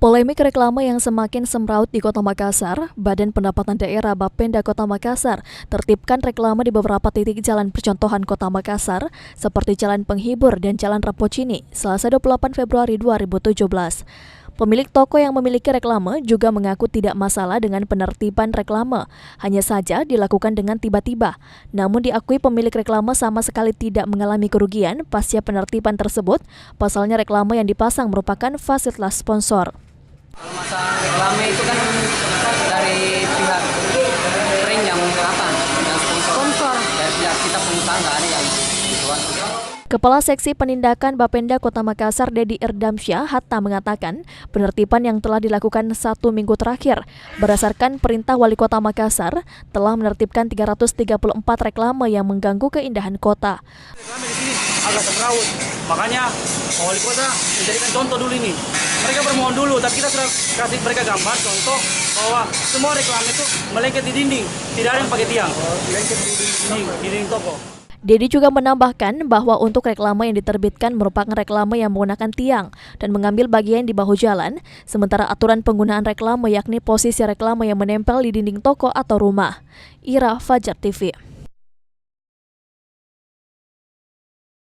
Polemik reklame yang semakin semraut di Kota Makassar, Badan Pendapatan Daerah Bapenda Kota Makassar tertibkan reklame di beberapa titik jalan percontohan Kota Makassar seperti Jalan Penghibur dan Jalan Rapocini, Selasa 28 Februari 2017. Pemilik toko yang memiliki reklame juga mengaku tidak masalah dengan penertiban reklame, hanya saja dilakukan dengan tiba-tiba. Namun diakui pemilik reklame sama sekali tidak mengalami kerugian pasca penertiban tersebut, pasalnya reklame yang dipasang merupakan fasilitas sponsor. Kalau masalah reklame itu kan dari pihak brand yang sponsor dari pihak kita pengusaha nggak ada yang gituan. Kepala Seksi Penindakan Bapenda Kota Makassar, Dedi Erdamsyah Hatta mengatakan penertiban yang telah dilakukan 1 minggu terakhir berdasarkan perintah Wali Kota Makassar telah menertibkan 334 reklame yang mengganggu keindahan kota. Reklame di sini agak semrawut, makanya Wali Kota menjadikan contoh dulu ini. Mereka bermohon dulu, tapi kita sudah kasih mereka gambar contoh bahwa semua reklame itu melengket di dinding, tidak ada yang pakai tiang. Di dinding toko. Dedi juga menambahkan bahwa untuk reklame yang diterbitkan merupakan reklame yang menggunakan tiang dan mengambil bagian di bahu jalan, sementara aturan penggunaan reklame yakni posisi reklame yang menempel di dinding toko atau rumah. Ira, Fajar TV.